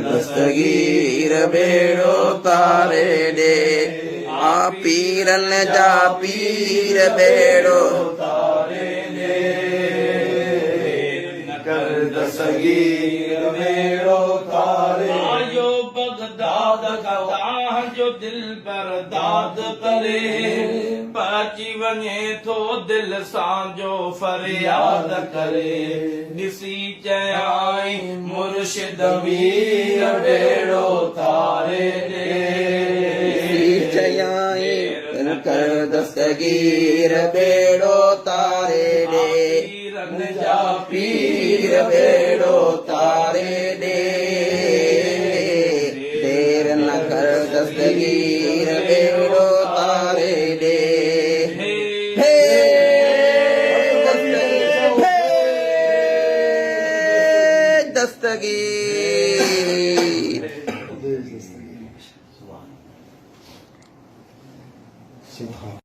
दस्तगीर बेड़ो तारे दे आ पीरन जा पीर बेड़ो तारे दे कर दस्तगीर बेड़ो तारे आयो बगदाद का ताह जो दिल पर दाद करे पाची वने थो दिल सांजो फरियाद करे निसी चयाई मुर्शिद वीर बेड़ो तारे दे चयाई कर दस्तगीर बेड़ो तारे दे जा पीर बेड़ो तारे दे देर न कर दस्तगीर बेड़ो तारे दे हे दस्तगीर